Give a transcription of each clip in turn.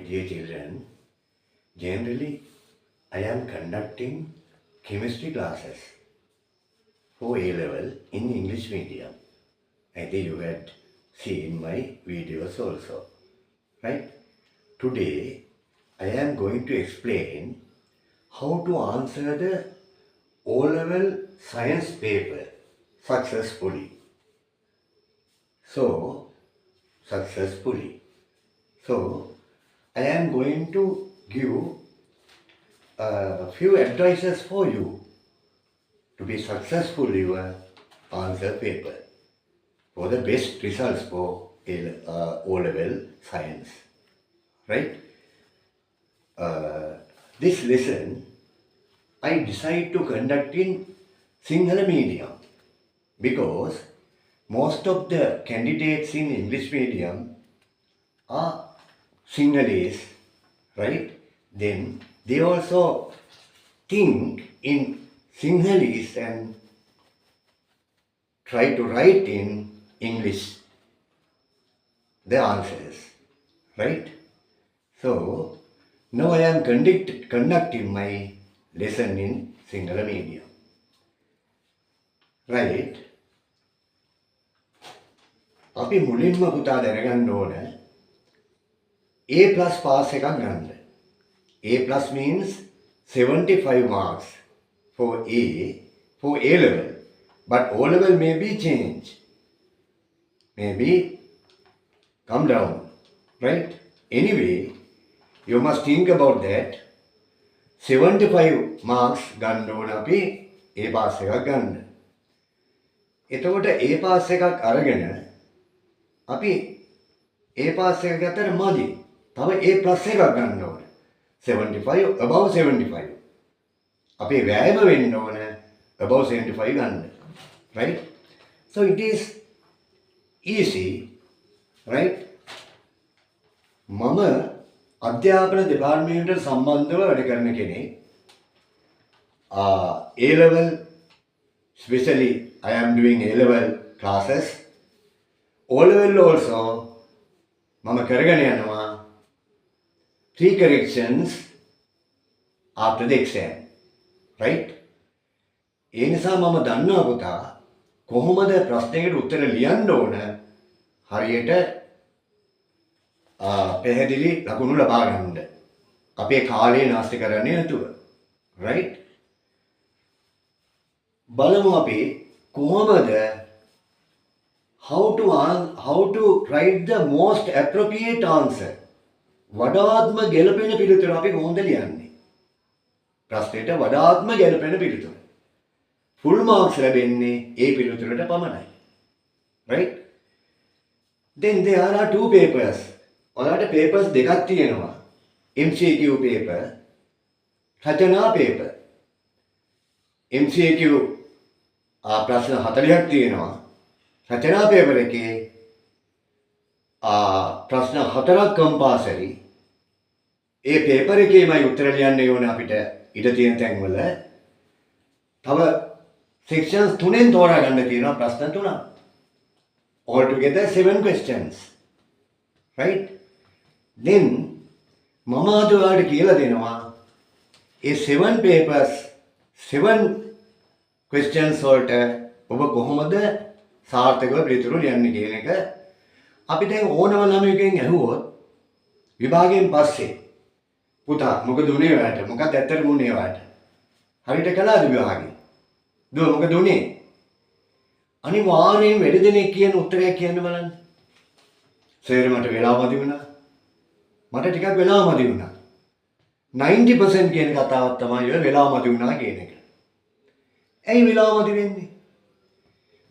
Dear children, generally I am conducting chemistry classes for A level in English medium. I think you had seen my videos also, right? Today I am going to explain how to answer the O level science paper successfully. So, successfully. So, I am going to give a few advices for you to be successful in your answer paper for the best results for O-level science, right? This lesson I decided to conduct in Sinhala medium because most of the candidates in English medium are Sinhalese, right? Then they also think in Sinhalese and try to write in English the answers, right? So now I am conducting my lesson in Sinhala medium, right? අපි මුලින්ම පුතා දැනගන්න ඕන A plus pass එකක් ගන්න. A plus means 75 marks for A level. But O level may be changed. Maybe come down, right? Anyway, you must think about that. 75 marks ගන්න ඕන අපි A pass එකක් ගන්න. එතකොට A pass එකක් අරගෙන අපි A pass එක ගත්තට මදි. තව A plus එකක් ගන්න ඕන. 75 above 75. අපේ වෑයම වෙන්න ඕන above 75 ගන්න. Right? So it is easy, right? මම අධ්‍යාපන දෙපාර්තමේන්තුවට සම්බන්ධව වැඩ කරන කෙනෙක්. A level, especially I am doing A level classes. O level also මම කරගෙන යනවා 3 corrections after the exam, right? ඒ නිසා මම දන්නවා පුතා කොහොමද ප්‍රශ්නයකට උත්තර ලියන්න ඕන හරියට පැහැදිලි ලකුණු ලබා ගන්න. අපේ කාලය නාස්ති කරන්නේ නැතුව, right? බලමු අපි කොහොමද how to write the most appropriate answer. වඩාත්ම ගැළපෙන පිළිතුර අපි කොහොමද ලියන්නේ? ප්‍රශ්නෙට වඩාත්ම ගැළපෙන පිළිතුර. full marks ලැබෙන්නේ ඒ පිළිතුරට පමණයි. Right? Then there are 2 papers. ඔයාලට papers දෙකක් තියෙනවා. MCQ paper, රචනා paper. MCQ ප්‍රශ්න 40ක් තියෙනවා. රචනා paper එකේ ප්‍රශ්න 4ක් compulsory. ඒ paper එකේමයි උත්තර ලියන්න ඕනේ අපිට ඉඩ තියෙන තැන්වල. තව sections 3ෙන් තෝරා ගන්න තියෙනවා ප්‍රශ්න 3ක්. Altogether 7 questions. Right? Then මම අද ඔයාලට කියලා දෙනවා ඒ 7 papers 7 questions වලට ඔබ කොහොමද සාර්ථකව පිළිතුරු ලියන්නේ කියන එක. අපි දැන් ඕනම ළමයෙක්ගෙන් ඇහුවොත් විභාගයෙන් පස්සේ පුතා මොකද උනේ ඔයාලට? මොකක්ද ඇත්තටම උනේ ඔයාලට? හරියට කළාද විභාගේ? දුව මොකද උනේ? අනිවාර්යෙන් වැඩි දෙනෙක් කියන උත්තරයක් කියන්න බලන්න. සර් මට වෙලාව මදි වුණා. මට ටිකක් වෙලාව මදි වුණා. 90% කියන කතාවක් තමයි ඔය වෙලාව මදි වුණා කියන එක. ඇයි වෙලාව මදි වෙන්නේ?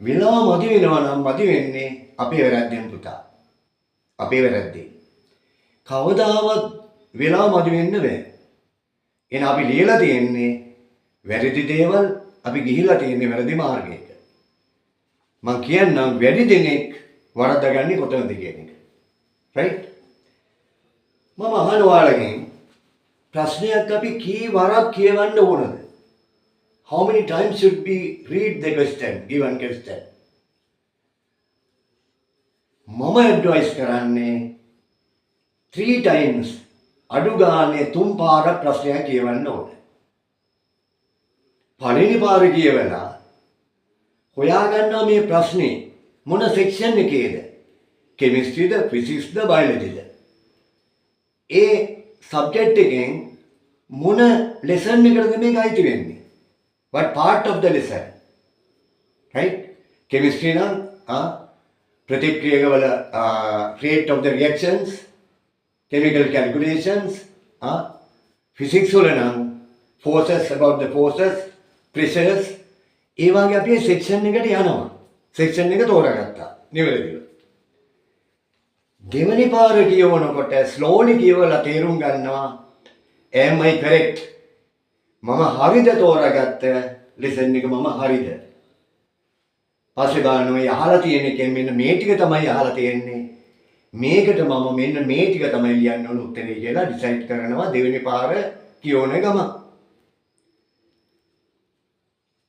වෙලාව මදි වෙනවා නම් මදි වෙන්නේ අපේ වැරද්දෙන් පුතා. අපේ වැරද්දෙන්. කවදාවත් වෙලාව මදි වෙන්න බෑ. එහෙනම් අපි ලියලා තියෙන්නේ වැරදි දේවල්, අපි ගිහිලා තියෙන්නේ වැරදි මාර්ගයක. මම කියන්නම් වැඩි දෙනෙක් වරද්දාගන්නේ කොතනද කියන එක. right? මම අහන ඔයාලගෙන් ප්‍රශ්නයක් අපි කී වරක් කියවන්න ඕනද? How many times should we read the question, given question? මම advice කරන්නේ 3 times අඩු ගානේ 3 පාරක් ප්‍රශ්නයක් කියවන්න ඕනේ. පළවෙනි පාර කියවලා හොයාගන්නවා මේ ප්‍රශ්නේ මොන සෙක්ෂන් එකේද? කෙමිස්ට්‍රිද, ෆිසික්ස්ද, බයොලොජිද? ඒ සබ්ජෙක්ට් එකෙන් මොන ලෙසන් එකකටද මේක අයිති වෙන්නේ? What part of the lesson? Right? Chemistry නම් ප්‍රතික්‍රියාවල rate of the reactions, chemical calculations, physics වල නම් forces, about the forces, pressures. ඒ වගේ අපි section එකට යනවා. section එක තෝරාගත්තා. නිවැරදිව. දෙවෙනි පාර කියවනකොට slowly කියවලා තේරුම් ගන්නවා am I correct? මම හරිද තෝරාගත්ත lesson එක මම හරිද? පස්සේ බලනවා අහලා තියෙන එකෙන් මෙන්න මේ ටික තමයි අහලා තියෙන්නේ. මේකට මම මෙන්න මේ ටික තමයි ලියන්න ඕන උත්තරේ කියලා ඩිසයිඩ් කරනවා දෙවෙනි පාර කියවන ගම.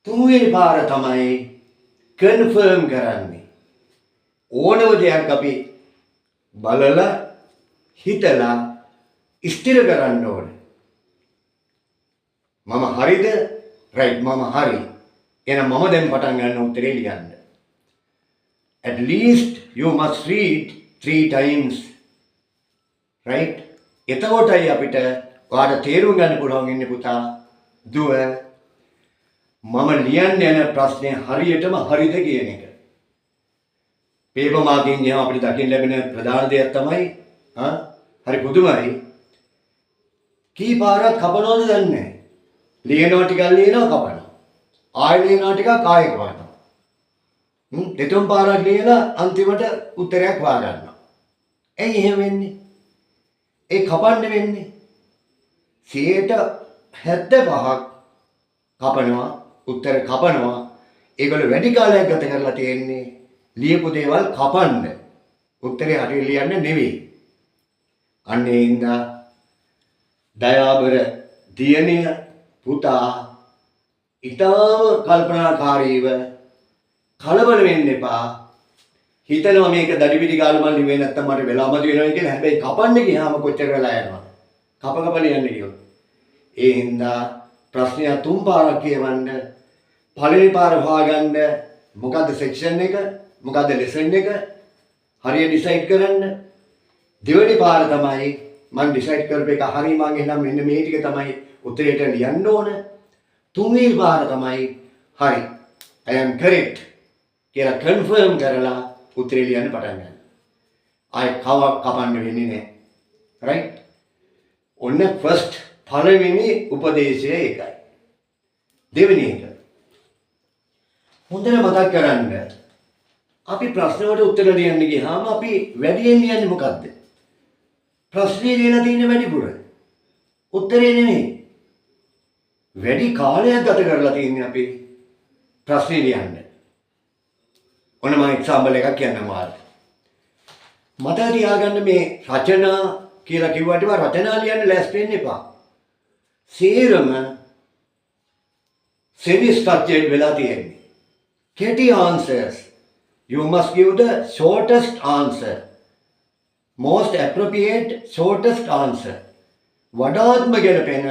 තුන්වෙනි පාර තමයි කන්ෆර්ම් කරන්නේ. ඕනම දෙයක් අපි බලලා හිතලා ස්ථිර කරන්න ඕනේ. මම හරිද? right මම හරි. එහෙනම් මම දැන් පටන් ගන්න උත්තරේ ලියන්න. At least you must read 3 times. Right? එතකොටයි අපිට ඔයාලට තේරුම් ගන්න පුළුවන් ඉන්නේ පුතා දුව මම ලියන්න යන ප්‍රශ්නේ හරියටම හරිද කියන එක. පේපර් මාකින් ගියාම අපිට දකින්න ලැබෙන ප්‍රධාන දෙයක් තමයි හරි පුදුමයි. කී පාරක් කපනවද දන්නේ නැහැ. ලියනවා ටිකක් ලියනවා කපනවා. ආයෙ ලියනවා ටිකක් ආයෙ කපනවා. දෙතුන් පාරක් ලියලා අන්තිමට උත්තරයක් හොයාගන්නවා. ඇයි එහෙම වෙන්නේ? ඒ කපන්න වෙන්නේ 75% කපනවා උත්තර කපනවා. ඒගොල්ලෝ වැඩි කාලයක් ගත කරලා තියෙන්නේ ලියපු දේවල් කපන්න. උත්තරේ හරියට ලියන්න නෙවෙයි. අන්නේ ඉඳා දයාබර දියණිය පුතා ඊටම කල්පනාකාරීව කලබල වෙන්න එපා. හිතනවා මේක දඩි පිටි ගාලා මන් ලිව්වේ නැත්තම් මට වෙලාමදි වෙනවා කියලා. හැබැයි කපන්න ගියාම කොච්චර වෙලා යනවද? කප ලියන්න ගියොත්. ඒ හින්දා ප්‍රශ්නය 3 පාරක් කියවන්න. පළවෙනි පාර හොයාගන්න මොකද්ද සෙක්ෂන් එක? මොකද්ද ලෙසන් එක? හරියට ඩිසයිඩ් කරන්න. දෙවෙනි පාර තමයි මම ඩිසයිඩ් කරපු එක හරි මං එහෙනම් මෙන්න මේ ටික තමයි උත්තරේට ලියන්න ඕන. තුන්වෙනි පාර තමයි හරි I am correct කියලා කන්ෆර්ම් කරලා උත්තරේ ලියන්න පටන් ගන්න. ආයි කපන්න වෙන්නේ නැහැ. right? ඔන්න ෆස්ට් පළවෙනි උපදේශය ඒකයි. දෙවෙනි එක. හොඳට මතක් කරගන්න. අපි ප්‍රශ්න වලට උත්තර ලියන්න ගියාම අපි වැඩියෙන් ලියන්නේ මොකද්ද? ප්‍රශ්නේ ලියලා තියෙන වැඩිපුර. උත්තරේ නෙමෙයි. වැඩි කාලයක් ගත කරලා තියෙන්නේ අපි ප්‍රශ්නේ ලියන්න. ඔන්න මම එක්සැම්පල් එකක් කියන්නම් ඔයාලට. මතක තියාගන්න මේ රචනා කියලා කිව්වට රචනා ලියන්න ලෑස්ති වෙන්න එපා. සේරම semi structured වෙලා තියෙන්නේ. කෙටි answers. You must give the shortest answer. Most appropriate shortest answer. වඩාත්ම ගැලපෙන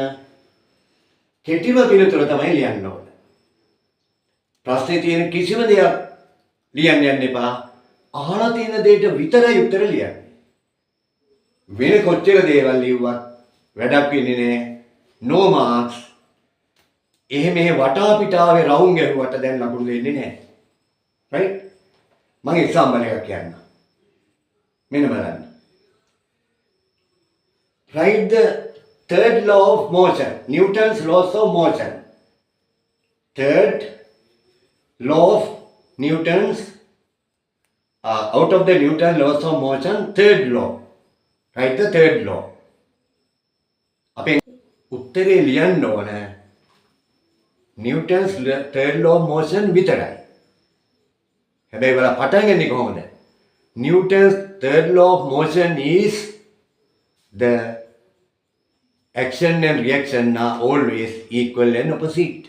කෙටිම පිළිතුර තමයි ලියන්න ඕන. ප්‍රශ්නේ තියෙන කිසිම දෙයක් ලියන්න යන්න එපා. අහලා තියෙන දෙයට විතරයි උත්තර ලියන්න. වෙන කොච්චර දේවල් ලිව්වත් වැඩක් වෙන්නේ නැහැ. No marks. එහෙම වටා පිටාවේ රවුම් ගැහුවට දැන් ලකුණු දෙන්නේ නැහැ. right? මම එක්සැම්පල් එකක් කියන්නම්. මෙන්න බලන්න. Write the third law of motion. Newton's laws of motion. Third law of Newton's out of the Newton laws of motion, third law. Write the third law. අපේ උත්තරේ ලියන්න ඕන Newton's third law of motion විතරයි. හැබැයි බලන්න පටන් ගන්නේ කොහොමද? Newton's third law of motion is the action and reaction are always equal and opposite.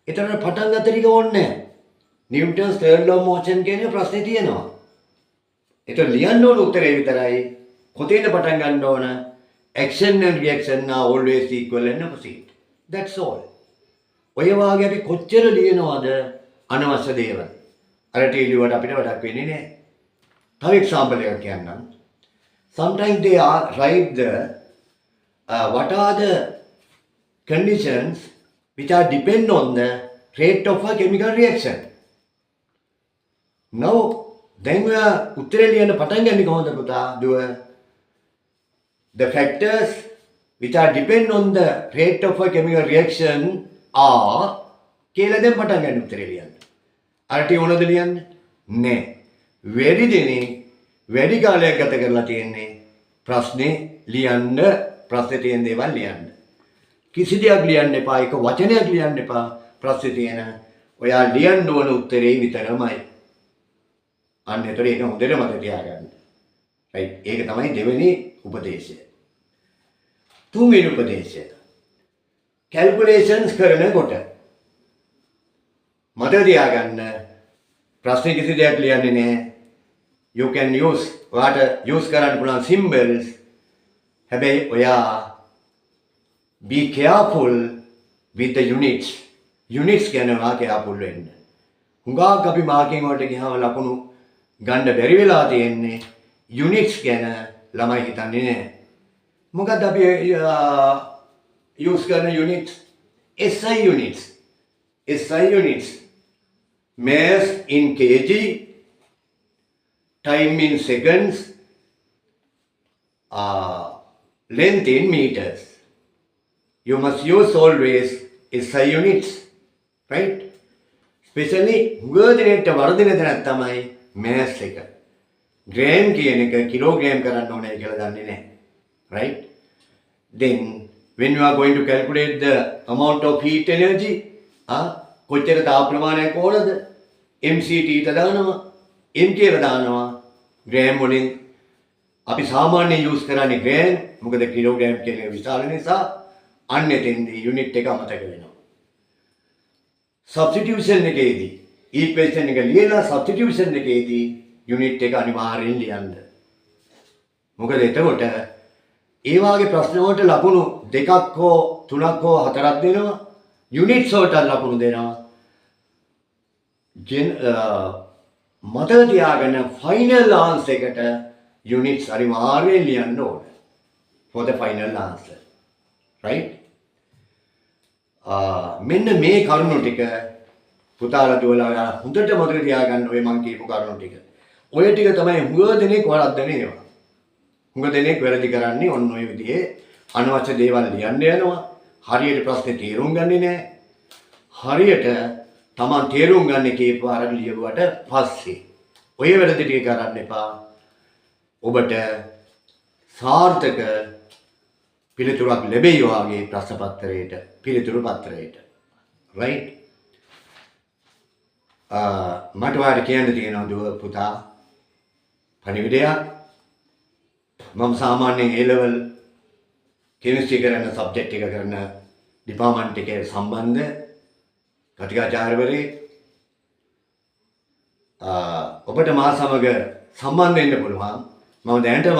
එතන පටන් ගන්න ටික ඕනේ. Newton's third law of motion කියන ප්‍රශ්නේ තියෙනවා. ඒක ලියන්න ඕන උත්තරේ විතරයි. කොතෙන්ද පටන් ගන්න ඕන? action and reaction are always equal and opposite. That's all. ඔය වාගේ අපි කොච්චර ලියනවද අනවශ්‍ය දේවල්. අර ටීලියට අපිට වැඩක් වෙන්නේ නැහැ. තව එක්සැම්පල් එකක් කියන්නම්. Sometimes they are write the what are the conditions which are depend on the rate of a chemical reaction. Now then we are උත්තරේ ලියන්න පටන් ගන්නේ කොහොමද පුතා? දුව the factors which are depend on the rate of a chemical reaction are කියලා දැන් පටන් ගන්න උත්තරේ ලියන්න. අරටි ඕනද ලියන්න? නෑ. වැඩි දෙනේ වැඩි කාලයක් ගත කරලා තියෙන්නේ ප්‍රශ්නේ ලියන්න, ප්‍රශ්නේ තියෙන දේවල් ලියන්න. කිසි දෙයක් ලියන්න එපා, එක වචනයක් ලියන්න එපා. ප්‍රශ්නේ තියෙන ඔයා ලියන්න ඕන උත්තරේ විතරමයි. අන්න ඒතර ඒක හොඳට මතක තියාගන්න. right? ඒක තමයි දෙවෙනි උපදේශය. තුන්වෙනි උපදේශය. calculations කරනකොට මතක තියාගන්න ප්‍රශ්නේ කිසි දෙයක් ලියන්නේ නැහැ. You can use use කරන්න පුළුවන් symbols. හැබැයි ඔයා be careful with the units. Units ගැන ඔයා careful වෙන්න. හුඟක් අපි මාකින් වලට ගියාම ලකුණු ගන්න බැරි වෙලා තියෙන්නේ units ගැන ළමයි හිතන්නේ නැහැ. මොකද අපි use කරන units SI units. SI units. Mass in kg, time in seconds, length in meters. You must use always SI units, right? Especially වර්ධනයට වර්ධනය දැනක් තමයි mass එක. gram කියන එක kilogram කරන්න ඕනේ කියලා දන්නේ නැහැ. Right? Then when you are going to calculate the amount of heat energy, කොච්චර තාප ප්‍රමාණයක් ඕනද? MCT ට දානවා, M කියලා දානවා. gram වලින් අපි සාමාන්‍යයෙන් use කරන්නේ gram. මොකද kilogram කියන එක විශාල නිසා අන්න එතෙන්දී unit එක අමතක වෙනවා. substitution එකේදී equation එක ලියලා substitution එකේදී unit එක අනිවාර්යෙන් ලියන්න. මොකද එතකොට ඒ වාගේ ප්‍රශ්න වලට ලකුණු දෙකක් හෝ තුනක් හෝ හතරක් දෙනවා. units වලට ලකුණු දෙනවා. මතක තියාගන්න final answer එකට units අනිවාර්යෙන් ලියන්න ඕනේ. for the final answer. right? මෙන්න මේ කරුණු ටික පුතාලා දුවලා හොඳට මතක තියාගන්න ඔය මම කියපු කරුණු ටික. ඔය ටික තමයි හුඟ දෙනෙක් වරද්දන ඒවා. හුඟ දෙනෙක් වැරදි කරන්නේ ඔන්න ඔය විදිහේ අනවශ්‍ය දේවල් ලියන්න යනවා. හරියට ප්‍රශ්නේ තේරුම් ගන්නේ නැහැ. හරියට Taman තේරුම් ගන්න කීප අර ලියුවට පස්සේ ඔය වැරදි ටික කරන්න එපා. ඔබට සාර්ථක පිළිතුරක් ලැබෙයි වාගේ ප්‍රශ්න පත්‍රයේට පිළිතුරු පත්‍රයේට. right? මට වාට කියන්න තියෙනවා දුව පුතා පණිවිඩයක්. මම සාමාන්‍යයෙන් A level chemistry කරන subject එක කරන department එකේ සම්බන්ධ කතිකාචාර්යවරයෙක්. ඔබට මා සමග සම්බන්ධ වෙන්න පුළුවන්. මම දැනටම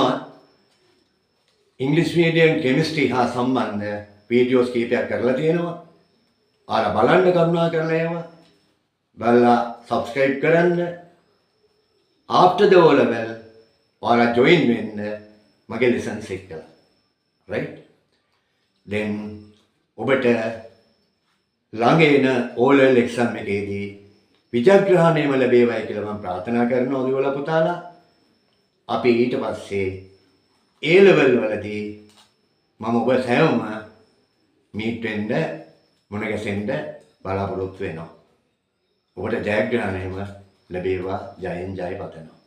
English medium chemistry හා සම්බන්ධ වීඩියෝස් කීපයක් කරලා තියෙනවා. ආලා බලන්න කරුණා කරලා ඒවා. බලලා subscribe කරන්න. after the O level ඔයාලා join වෙන්න මගේ lessons එක. right? then ඔබට ළඟ එන O level exam එකේදී විජයග්‍රහණයම ලැබේවයි කියලා මම ප්‍රාර්ථනා කරනවා ඔයගොල්ලෝ පුතාලා. අපි ඊට පස්සේ A level වලදී මම ඔබ හැමෝම meet වෙන්න මුණ ගැසෙන්න බලාපොරොත්තු වෙනවා. ඔබට ජයග්‍රහණයම ලැබේවා. ජයෙන් ජය පතනවා.